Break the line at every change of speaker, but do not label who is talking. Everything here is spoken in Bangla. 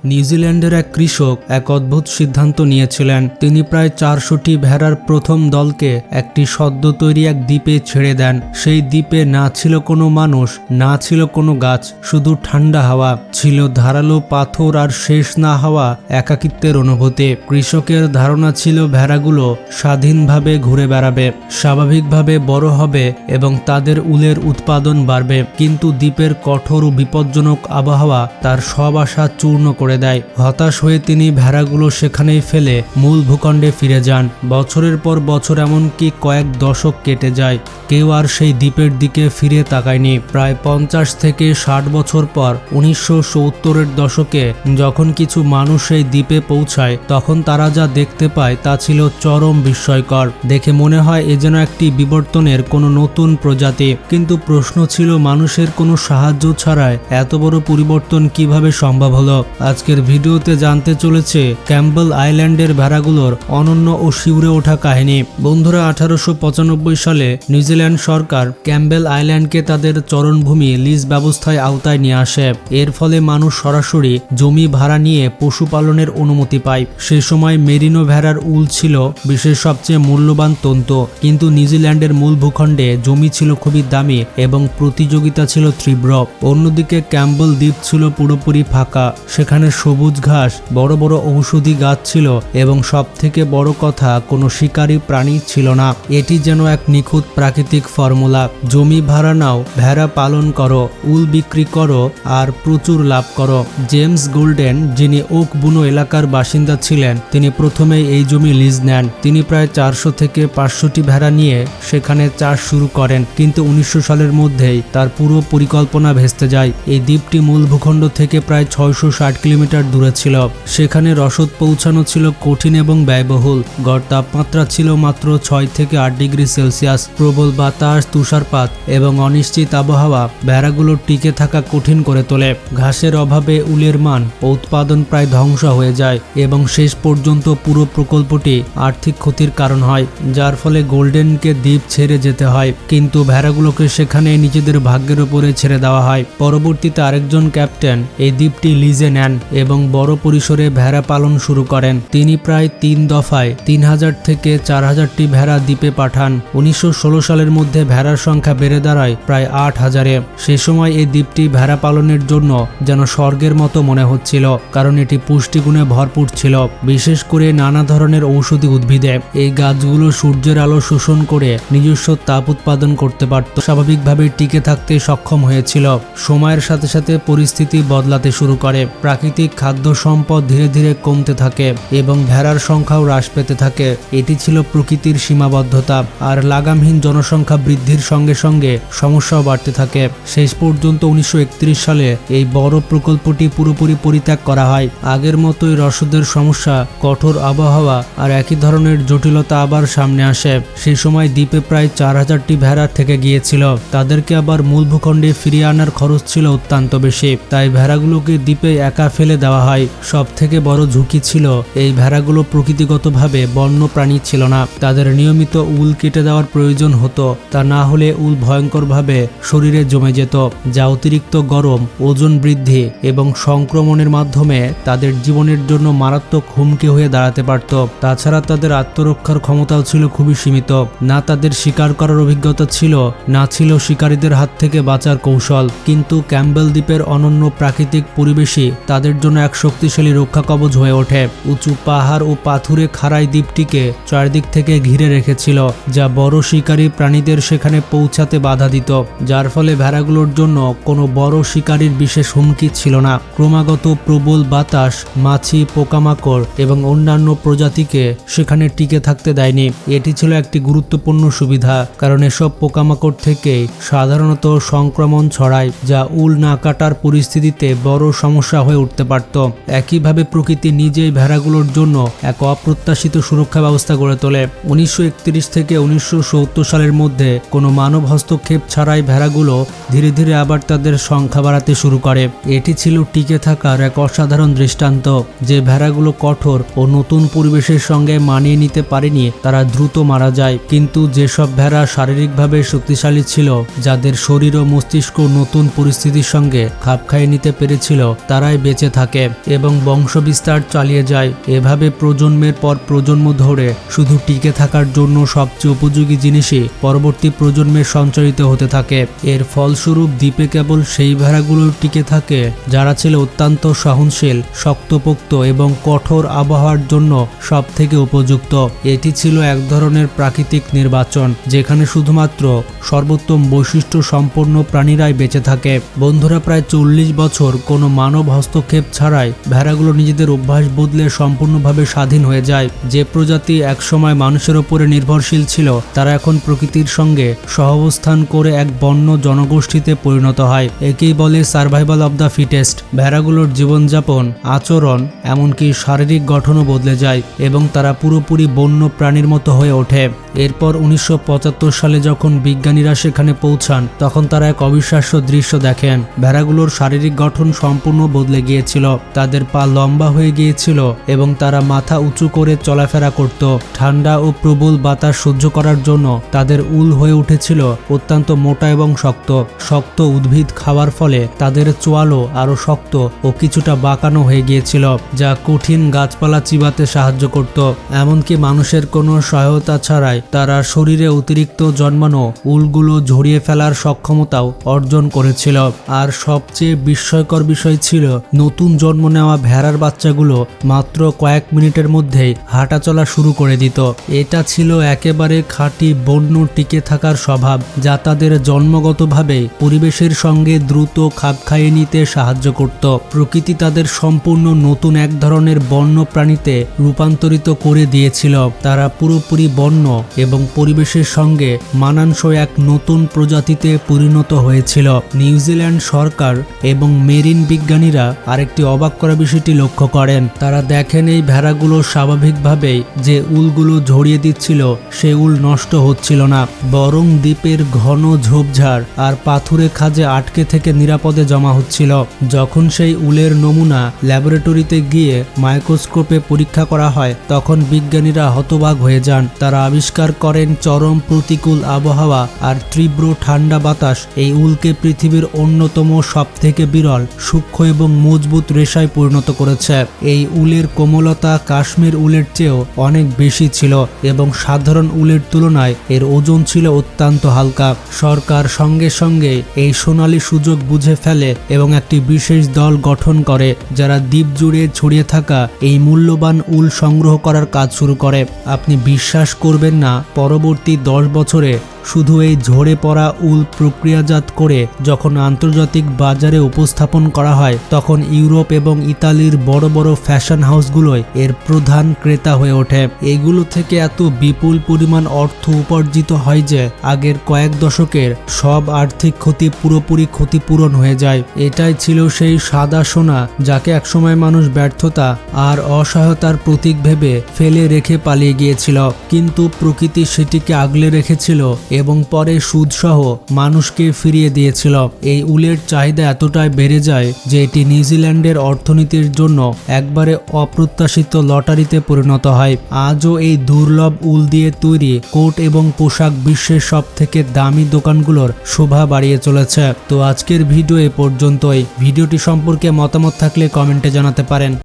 নিউজিল্যান্ডের এক কৃষক এক অদ্ভুত সিদ্ধান্ত নিয়েছিলেন। তিনি প্রায় 400টি ভেড়ার প্রথম দলকে একটি সদ্য তৈরি এক দ্বীপে ছেড়ে দেন। সেই দ্বীপে না ছিল কোনো মানুষ, না ছিল কোনো গাছ, শুধু ঠান্ডা হাওয়া, ছিল ধারালো পাথর আর শেষ না হওয়া একাকিত্বের অনুভূতি। কৃষকের ধারণা ছিল ভেড়াগুলো স্বাধীনভাবে ঘুরে বেড়াবে, স্বাভাবিকভাবে বড় হবে এবং তাদের উলের উৎপাদন বাড়বে। কিন্তু দ্বীপের কঠোর ও বিপজ্জনক আবহাওয়া তার সব আশা চূর্ণ করে দেয়। হতাশ হয়ে তিনি ভেড়াগুলো সেখানেই ফেলে মূল ভূখণ্ডে ফিরে যান। বছরের পর বছর, এমনকি কয়েক দশক কেটে যায়, কেউ আর সেই দ্বীপের দিকে ফিরে তাকায়নি। প্রায় 50 থেকে 60 বছর পর 1970-এর দশকে যখন কিছু মানুষ সেই দ্বীপে পৌঁছায়, তখন তারা যা দেখতে পায় তা ছিল চরম বিস্ময়কর। দেখে মনে হয় এ যেন একটি বিবর্তনের কোনো নতুন প্রজাতি। কিন্তু প্রশ্ন ছিল, মানুষের কোনো সাহায্য ছাড়াই এত বড় পরিবর্তন কিভাবে সম্ভব হলো? আজকের ভিডিওতে জানতে চলেছে ক্যাম্বেল আইল্যান্ডের ভেড়াগুলোর অনন্য ও শিউরে ওঠা কাহিনী। বন্ধুরা, 1895 সালে নিউজিল্যান্ড সরকার ক্যাম্বেল আইল্যান্ডকে তাদের চারণভূমি লিজ ব্যবস্থায় আওতায় নিয়ে আসে। এর ফলে মানুষ সরাসরি জমি ভাড়া নিয়ে পশুপালনের অনুমতি পায়। সে সময় মেরিনো ভেড়ার উল ছিল বিশ্বের সবচেয়ে মূল্যবান তন্তু। কিন্তু নিউজিল্যান্ডের মূল ভূখণ্ডে জমি ছিল খুবই দামি এবং প্রতিযোগিতা ছিল তীব্র। অন্যদিকে ক্যাম্বেল দ্বীপ ছিল পুরোপুরি ফাঁকা। সেখানে সবুজ ঘাস, বড় বড় ঔষধি গাছ ছিল এবং সবথেকে বড় কথা, কোনো শিকারী প্রাণী ছিল না। এটি যেন এক নিখুঁত প্রাকৃতিক ফর্মুলা। জমি ভাড়া নাও, ভেড়া পালন করো, উল বিক্রি করো আর প্রচুর লাভ করো। জেমস গোল্ডেন, যিনি ওক বুনো এলাকার বাসিন্দা ছিলেন, তিনি প্রথমেই এই জমি লিজ নেন। তিনি প্রায় 400 থেকে 500টি ভেড়া নিয়ে সেখানে চাষ শুরু করেন। কিন্তু 1900 সালের মধ্যেই তার পুরো পরিকল্পনা ভেস্তে যায়। এই দ্বীপটি মূল ভূখণ্ড থেকে প্রায় 660 কিলোমিটার দূরে ছিল। সেখানে রসদ পৌঁছানো ছিল কঠিন এবং ব্যয়বহুল। গড় তাপমাত্রা ছিল মাত্র 6 থেকে 8 ডিগ্রি সেলসিয়াস। প্রবল বাতাস, তুষারপাত এবং অনিশ্চিত আবহাওয়া ভেড়াগুলোর টিকে থাকা কঠিন করে তোলে। ঘাসের অভাবে উলের মান ও উৎপাদন প্রায় ধ্বংস হয়ে যায় এবং শেষ পর্যন্ত পুরো প্রকল্পটি আর্থিক ক্ষতির কারণ হয়, যার ফলে গোল্ডেনকে দ্বীপ ছেড়ে যেতে হয়। কিন্তু ভেড়াগুলোকে সেখানে নিজেদের ভাগ্যের উপরে ছেড়ে দেওয়া হয়। পরবর্তীতে আরেকজন ক্যাপ্টেন এই দ্বীপটি লিজে নেন এবং বড় পরিসরে ভেড়া পালন শুরু করেন। তিনি প্রায় 3 দফায় 3000 থেকে 4000টি ভেড়া দ্বীপে পাঠান। 1916 সালের মধ্যে ভেড়ার সংখ্যা বেড়ে দাঁড়ায় প্রায় 8000-এ। সে সময় এই দ্বীপটি ভেড়া পালনের জন্য যেন স্বর্গের মতো মনে হচ্ছিল, কারণ এটি পুষ্টিগুণে ভরপুর ছিল, বিশেষ করে নানা ধরনের ঔষধি উদ্ভিদে। এই গাছগুলো সূর্যের আলো শোষণ করে নিজস্ব তাপ উৎপাদন করতে পারত, স্বাভাবিকভাবে টিকে থাকতে সক্ষম হয়েছিল। সময়ের সাথে সাথে পরিস্থিতি বদলাতে শুরু করে। প্রাকৃতিক খাদ্য সম্পদ ধীরে ধীরে কমতে থাকে এবং ভেড়ার সংখ্যাও হ্রাস পেতে থাকে। এটি ছিল প্রকৃতির সীমাবদ্ধতা। আর লাগামহীন জনসংখ্যা বৃদ্ধির সঙ্গে সঙ্গে সমস্যাও বাড়তে থাকে। শেষ পর্যন্ত 1931 সালে এই বড় প্রকল্পটি পুরোপুরি পরিত্যাগ করা হয়। আগের মতোই রসদের সমস্যা, কঠোর আবহাওয়া আর একই ধরনের জটিলতা আবার সামনে আসে। সেই সময় দ্বীপে প্রায় 4000টি ভেড়া থেকে গিয়েছিল। তাদেরকে আবার মূল ভূখণ্ডে ফিরিয়ে আনার খরচ ছিল অত্যন্ত বেশি। তাই ভেড়াগুলোকে দ্বীপে একা ফেলে দেওয়া হয়। সব থেকে বড় ঝুঁকি ছিল, এই ভেড়াগুলো প্রকৃতিগতভাবে বন্য প্রাণী ছিল না। তাদের নিয়মিত উল কেটে দেওয়ার প্রয়োজন হতো। তা না হলে উল ভয়ঙ্করভাবে শরীরে জমে যেত, যা অতিরিক্ত গরম, ওজন বৃদ্ধি এবং সংক্রমণের মাধ্যমে তাদের জীবনের জন্য মারাত্মক হুমকি হয়ে দাঁড়াতে পারত। তাছাড়া তাদের আত্মরক্ষার ক্ষমতাও ছিল খুবই সীমিত। না তাদের শিকার করার অভিজ্ঞতা ছিল, না ছিল শিকারীদের হাত থেকে বাঁচার কৌশল। কিন্তু ক্যাম্বেল দ্বীপের অনন্য প্রাকৃতিক পরিবেশই তাদের জন্য এক শক্তিশালী রক্ষা কবচ হয়ে ওঠে। উঁচু পাহাড় ও পাথুরে খাড়াই দ্বীপটিকে চারদিক থেকে ঘিরে রেখেছিল, যা বড় শিকারী প্রাণীদের সেখানে পৌঁছাতে বাধা দিত, যার ফলে ভেড়াগুলোর জন্য কোনো বড় শিকারীর বিশেষ হুমকি ছিল না। ক্রমাগত প্রবল বাতাস মাছি, পোকামাকড় এবং অন্যান্য প্রজাতিকে সেখানে টিকে থাকতে দেয়নি। এটি ছিল একটি গুরুত্বপূর্ণ সুবিধা, কারণ এসব পোকামাকড় থেকে সাধারণত সংক্রমণ ছড়ায়, যা উল না কাটার পরিস্থিতিতে বড় সমস্যা হয়ে উঠতে পারত। একইভাবে প্রকৃতি নিজেই ভেড়াগুলোর জন্য এক অপ্রত্যাশিত সুরক্ষা ব্যবস্থা গড়ে তোলে। 1931 থেকে 1970 সালের মধ্যে কোনো মানব হস্তক্ষেপ ছাড়াই ভেড়াগুলো ধীরে ধীরে আবার তাদের সংখ্যা বাড়াতে শুরু করে। এটি ছিল টিকে থাকার এক অসাধারণ দৃষ্টান্ত। যে ভেড়াগুলো কঠোর ও নতুন পরিবেশের সঙ্গে মানিয়ে নিতে পারেনি, তারা দ্রুত মারা যায়। কিন্তু যেসব ভেড়া শারীরিকভাবে শক্তিশালী ছিল, যাদের শরীর ও মস্তিষ্ক নতুন পরিস্থিতির সঙ্গে খাপ খাইয়ে নিতে পেরেছিল, তারাই বেঁচে থাকে এবং বংশবিস্তার চালিয়ে যায়। এভাবে প্রজন্মের পর প্রজন্ম ধরে শুধু টিকে থাকার জন্য সবচেয়ে উপযোগী জিনিসই পরবর্তী প্রজন্মে সঞ্চারিত হতে থাকে। এর ফলস্বরূপ দ্বীপে কেবল সেই ভেড়াগুলো টিকে থাকে যারা ছিল অত্যন্ত সহনশীল, শক্তপোক্ত এবং কঠোর আবহাওয়ার জন্য সব থেকে উপযুক্ত। এটি ছিল এক ধরনের প্রাকৃতিক নির্বাচন যেখানে শুধুমাত্র সর্বোত্তম বৈশিষ্ট্য সম্পন্ন প্রাণীরাই বেঁচে থাকে। বন্ধুরা, প্রায় 40 বছর কোনো মানব হস্তক্ষেপ ছাড়াই ভেড়াগুলো নিজেদের অভ্যাস বদলে সম্পূর্ণভাবে স্বাধীন হয়ে যায়। যে প্রজাতি একসময় মানুষের ওপরে নির্ভরশীল ছিল তারা এখন প্রকৃতির সঙ্গে সহাবস্থান করে এক বন্য জনগোষ্ঠীতে পরিণত হয়। একেই বলে সার্ভাইভাল অব দ্য ফিটেস্ট। ভেড়াগুলোর জীবনযাপন, আচরণ, এমনকি শারীরিক গঠনও বদলে যায় এবং তারা পুরোপুরি বন্য প্রাণীর মতো হয়ে ওঠে। এরপর 1975 সালে যখন বিজ্ঞানীরা সেখানে পৌঁছান তখন তারা এক অবিশ্বাস্য দৃশ্য দেখেন। ভেড়াগুলোর শারীরিক গঠন সম্পূর্ণ বদলে গিয়েছিল। তাদের পা লম্বা হয়ে গিয়েছিল এবং তারা মাথা উঁচু করে চলাফেরা করত। ঠান্ডা ও প্রবল বাতাস সহ্য করার জন্য তাদের উল হয়ে উঠেছিল অত্যন্ত মোটা এবং শক্ত। শক্ত উদ্ভিদ খাওয়ার ফলে তাদের চোয়ালও আরও শক্ত ও কিছুটা বাঁকানো হয়ে গিয়েছিল, যা কঠিন গাছপালা চিবাতে সাহায্য করত। এমনকি মানুষের কোনো সহায়তা ছাড়াই তারা শরীরে অতিরিক্ত জন্মানো উলগুলো ঝরিয়ে ফেলার সক্ষমতাও অর্জন করেছিল। আর সবচেয়ে বিস্ময়কর বিষয় ছিল নতুন জন্ম নেওয়া ভেড়ার বাচ্চাগুলো মাত্র কয়েক মিনিটের মধ্যেই হাঁটাচলা শুরু করে দিত। এটা ছিল একেবারে খাঁটি বন্য টিকে থাকার স্বভাব, যা তাদের জন্মগতভাবে পরিবেশের সঙ্গে দ্রুত খাপ খাইয়ে নিতে সাহায্য করত। প্রকৃতি তাদের সম্পূর্ণ নতুন এক ধরনের বন্য প্রাণীতে রূপান্তরিত করে দিয়েছিল। তারা পুরোপুরি বন্য এবং পরিবেশের সঙ্গে মানানসই এক নতুন প্রজাতিতে পরিণত হয়েছিল। নিউজিল্যান্ড সরকার এবং মেরিন বিজ্ঞানীরা আরেকটি অবাক করা বিষয়টি লক্ষ্য করেন। তারা দেখেন এই ভেড়াগুলো স্বাভাবিকভাবেই যে উলগুলো ঝরিয়ে দিচ্ছিল সে উল নষ্ট হচ্ছিল না, বরং দ্বীপের ঘন ঝোপঝাড় আর পাথুরে খাঁজে আটকে থেকে নিরাপদে জমা হচ্ছিল। যখন সেই উলের নমুনা ল্যাবরেটরিতে গিয়ে মাইক্রোস্কোপে পরীক্ষা করা হয় তখন বিজ্ঞানীরা হতবাক হয়ে যান। তারা আবিষ্কার করেন চরম প্রতিকূল আবহাওয়া আর তীব্র ঠান্ডা বাতাস এই উলকে পৃথিবীর অন্যতম সবথেকে বিরল, সূক্ষ্ম এবং মজবুত রেশায় পরিণত করেছে। এই উলের কোমলতা কাশ্মীর উলের চেয়েও অনেক বেশি ছিল এবং সাধারণ উলের তুলনায় এর ওজন ছিল অত্যন্ত হালকা। সরকার সঙ্গে সঙ্গে এই সোনালী সুযোগ বুঝে ফেলে এবং একটি বিশেষ দল গঠন করে যারা দ্বীপ জুড়ে ছড়িয়ে থাকা এই মূল্যবান উল সংগ্রহ করার কাজ শুরু করে। আপনি বিশ্বাস করবেন না, পরবর্তী 10 বছরে শুধু এই ঝরে পড়া উল প্রক্রিয়াজাত করে যখন আন্তর্জাতিক বাজারে উপস্থাপন করা হয় তখন ইউরোপ এবং ইতালির বড় বড় ফ্যাশন হাউসগুলোই এর প্রধান ক্রেতা হয়ে ওঠে। এগুলো থেকে এত বিপুল পরিমাণ অর্থ উপার্জিত হয় যে আগের কয়েক দশকের সব আর্থিক ক্ষতি পুরোপুরি ক্ষতিপূরণ হয়ে যায়। এটাই ছিল সেই সাদা সোনা যাকে একসময় মানুষ ব্যর্থতা আর অসহায়তার প্রতীক ভেবে ফেলে রেখে পালিয়ে গিয়েছিল, কিন্তু প্রকৃতি সেটিকে আগলে রেখেছিল এবং পরে সুদসহ মানুষকে ফিরিয়ে দিয়েছিল। এই উলের চাহিদা এতটাই বেড়ে যায় যে এটি নিউজিল্যান্ডের অর্থনীতির জন্য একবারে অপ্রত্যাশিত লটারিতে পরিণত হয়। আজও এই দুর্লভ উল দিয়ে তৈরি কোট এবং পোশাক বিশ্বের সব থেকে দামি দোকানগুলোর শোভা বাড়িয়ে চলেছে। তো আজকের ভিডিও এ পর্যন্তই। ভিডিওটি সম্পর্কে মতামত থাকলে কমেন্টে জানাতে পারেন।